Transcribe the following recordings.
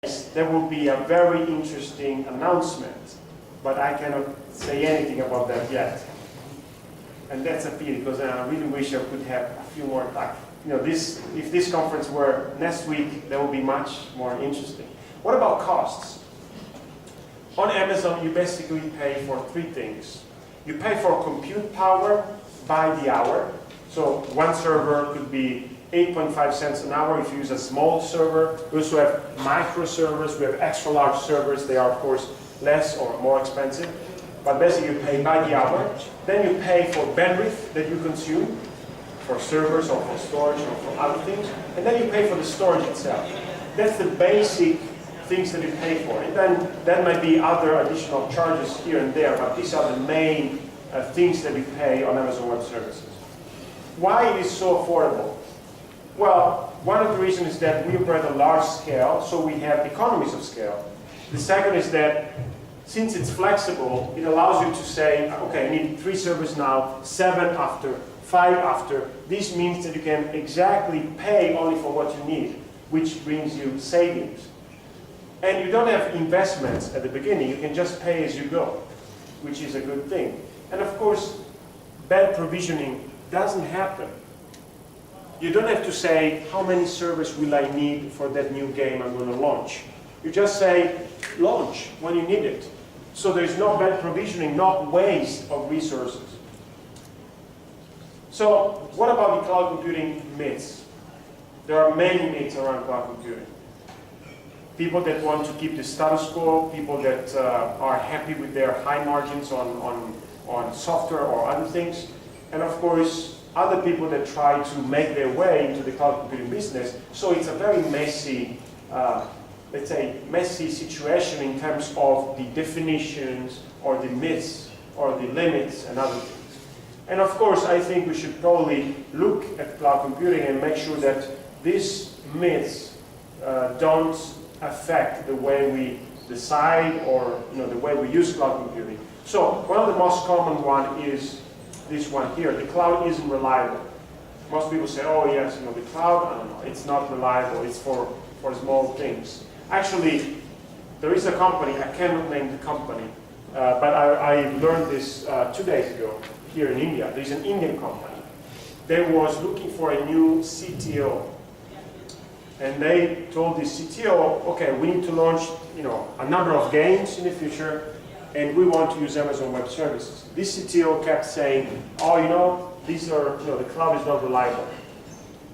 there will be a very interesting announcement, but I cannot say anything about that yet. And that's a pity, because I really wish I could have a few more time. If this conference were next week, that would be much more interesting. What about costs? On Amazon, you basically pay for three things. You pay for compute power by the hour. So one server could be 8.5 cents an hour if you use a small server. We also have micro servers. We have extra large servers. They are, of course, less or more expensive. But basically, you pay by the hour. Then you pay for bandwidth that you consume, for servers or for storage or for other things. And then you pay for the storage itself. That's the basic things that you pay for. And then there might be other additional charges here and there, but these are the main things that you pay on Amazon Web Services. Why it is so affordable? Well, one of the reasons is that we operate at a large scale, so we have economies of scale. The second is that since it's flexible, it allows you to say, okay, I need 3 servers now, 7 after, 5 after. This means that you can exactly pay only for what you need, which brings you savings. And you don't have investments at the beginning. You can just pay as you go, which is a good thing. And of course, bad provisioning doesn't happen. You don't have to say, how many servers will I need for that new game I'm going to launch? You just say, launch when you need it. So there's no bad provisioning, no waste of resources. So what about the cloud computing myths? There are many myths around cloud computing. People that want to keep the status quo, people that are happy with their high margins on software or other things, and of course, other people that try to make their way into the cloud computing business. So it's a very messy, let's say, messy situation in terms of the definitions or the myths or the limits and other things. And of course, I think we should probably look at cloud computing and make sure that these myths don't affect the way we decide or the way we use cloud computing. So one of the most common one is this one here. The cloud isn't reliable. Most people say, oh yes, the cloud, I don't know, it's not reliable, it's for small things. Actually, there is a company, I cannot name the company, but I learned this 2 days ago here in India. There's an Indian company. They was looking for a new CTO. And they told the CTO, okay, we need to launch a number of games in the future, and we want to use Amazon Web Services. This CTO kept saying, oh, these are, the cloud is not reliable.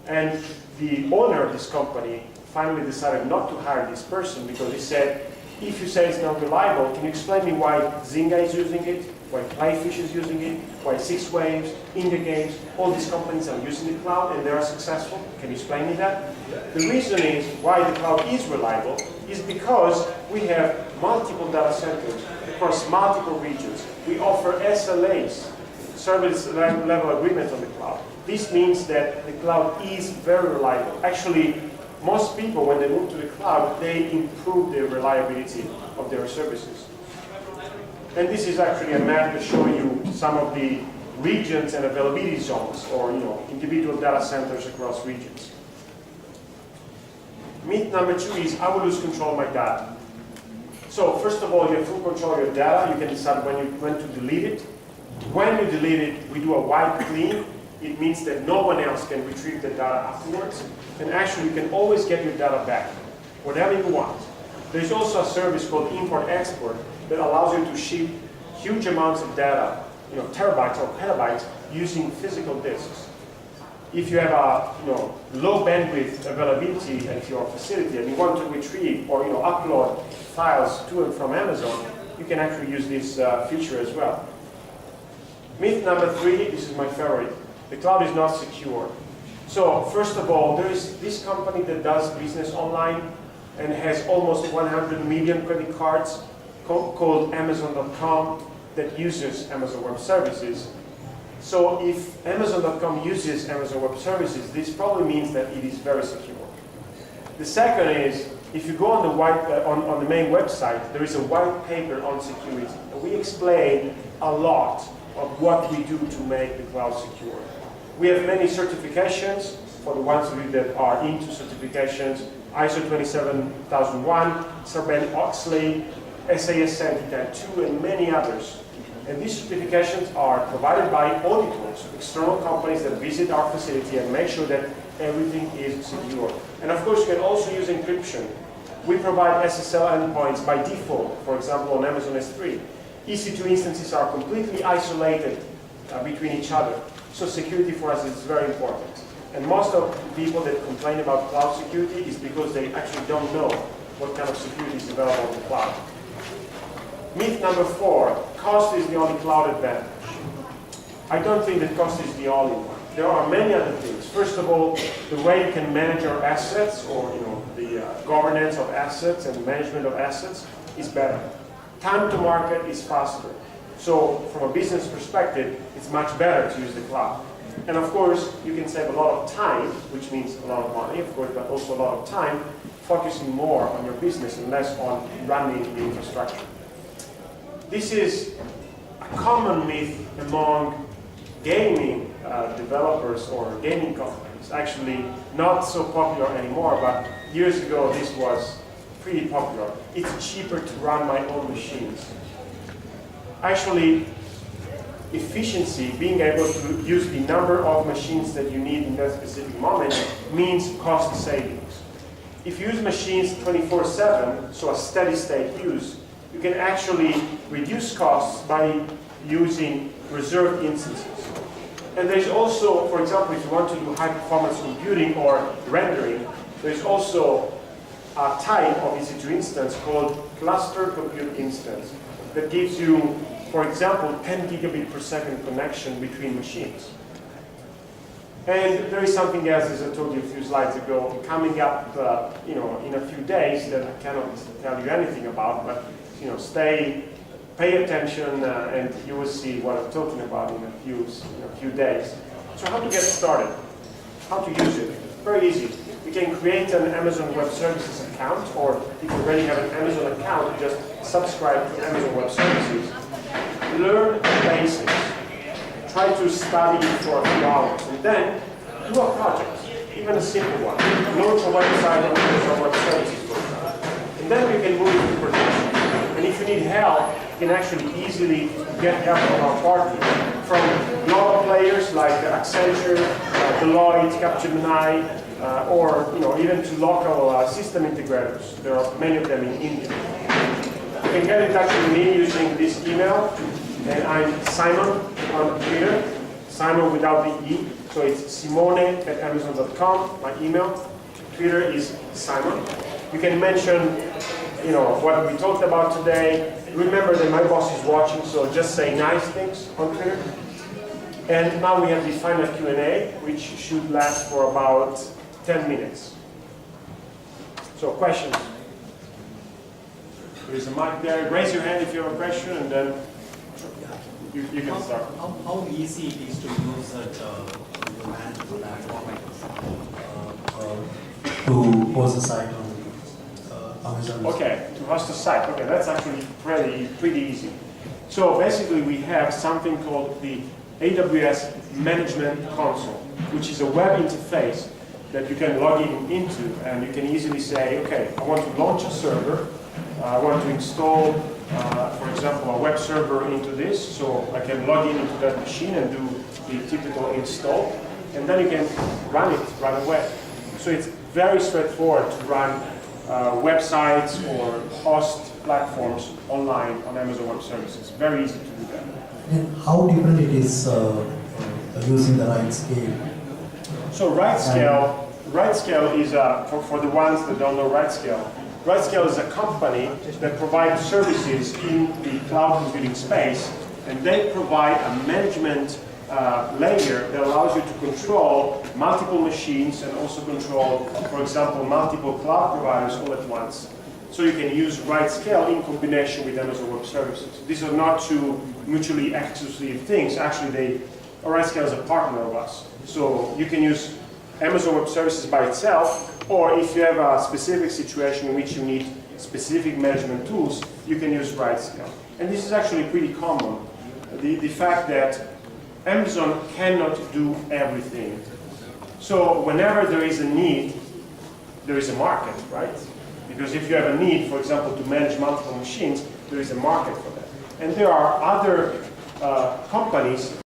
And the owner of this company finally decided not to hire this person because he said, if you say it's not reliable, can you explain me why Zynga is using it, why Playfish is using it, why 6waves, Indie Games, all these companies are using the cloud and they are successful? Can you explain me that? The reason is why the cloud is reliable is because we have multiple data centers across multiple regions. We offer SLAs, service level agreement on the cloud. This means that the cloud is very reliable. Actually, most people, when they move to the cloud, they improve the reliability of their services. And this is actually a map to show you some of the regions and availability zones, or individual data centers across regions. Myth number 2 is I will lose control of my data. So first of all, you have full control of your data. You can decide when to delete it. When you delete it, we do a wipe clean. It means that no one else can retrieve the data afterwards. And actually, you can always get your data back, whatever you want. There's also a service called import-export that allows you to ship huge amounts of data, terabytes or petabytes, using physical disks. If you have a low bandwidth availability at your facility and you want to retrieve or upload files to and from Amazon, you can actually use this feature as well. Myth number 3, this is my favorite. The cloud is not secure. So first of all, there is this company that does business online and has almost 100 million credit cards called Amazon.com that uses Amazon Web Services. So if Amazon.com uses Amazon Web Services, this probably means that it is very secure. The second is, if you go on the main website, there is a white paper on security. And we explain a lot of what we do to make the cloud secure. We have many certifications. For the ones of you that are into certifications, ISO 27001, Sarbanes-Oxley, SAS 17002, and many others. And these certifications are provided by auditors, external companies that visit our facility and make sure that everything is secure. And of course, you can also use encryption. We provide SSL endpoints by default, for example, on Amazon S3. EC2 instances are completely isolated between each other. So security for us is very important. And most of the people that complain about cloud security is because they actually don't know what kind of security is available on the cloud. Myth number 4, cost is the only cloud advantage. I don't think that cost is the only one. There are many other things. First of all, the way you can manage your assets, or the governance of assets and management of assets is better. Time to market is faster. So from a business perspective, it's much better to use the cloud. And of course, you can save a lot of time, which means a lot of money, of course, but also a lot of time focusing more on your business and less on running the infrastructure. This is a common myth among gaming developers or gaming companies. Actually, not so popular anymore, but years ago this was pretty popular. It's cheaper to run my own machines. Actually, efficiency, being able to use the number of machines that you need in that specific moment, means cost savings. If you use machines 24/7, so a steady state use, you can actually reduce costs by using reserved instances. And there's also, for example, if you want to do high performance computing or rendering, there's also a type of EC2 instance called cluster compute instance that gives you, for example, 10 gigabit per second connection between machines. And there is something else, as I told you a few slides ago, coming up in a few days that I cannot tell you anything about, but pay attention and you will see what I'm talking about in a few days. So how to get started? How to use it? Very easy. You can create an Amazon Web Services account, or if you already have an Amazon account, just subscribe to Amazon Web Services. Learn the basics. Try to study for a few hours, and then do a project, even a simple one. Launch a website on Amazon Web Services, for example. And then you can move into production. And if you need help, you can actually easily get help from our partners, from global players like Accenture, Deloitte, Capgemini, or even to local system integrators. There are many of them in India. You can get in touch with me using this email, and I'm Simon on Twitter, Simon without the E, so it's simone@amazon.com, my email. Twitter is Simon. You can mention what we talked about today. Remember that my boss is watching, so just say nice things on Twitter. And now we have the final Q&A, which should last for about 10 minutes. So questions? There is a mic there. Raise your hand if you have a question, and then you can start. How easy it is to use that platform to host a site on Amazon? Okay, to host a site. Okay, that's actually pretty easy. So basically, we have something called the AWS Management Console, which is a web interface that you can log into, and you can easily say, okay, I want to launch a server. I want to install, for example, a web server into this, so I can log into that machine and do the typical install, and then you can run it right away. So it's very straightforward to run websites or host platforms online on Amazon Web Services. Very easy to do that. And how different it is using the RightScale? So RightScale is, for the ones that don't know RightScale, RightScale is a company that provides services in the cloud computing space, and they provide a management layer that allows you to control multiple machines and also control, for example, multiple cloud providers all at once. So you can use RightScale in combination with Amazon Web Services. These are not two mutually exclusive things. Actually, RightScale is a partner of us. So you can use Amazon Web Services by itself, or if you have a specific situation in which you need specific management tools, you can use RightScale. And this is actually pretty common. The fact that Amazon cannot do everything. So whenever there is a need, there is a market, right? Because if you have a need, for example, to manage multiple machines, there is a market for that. And there are other companies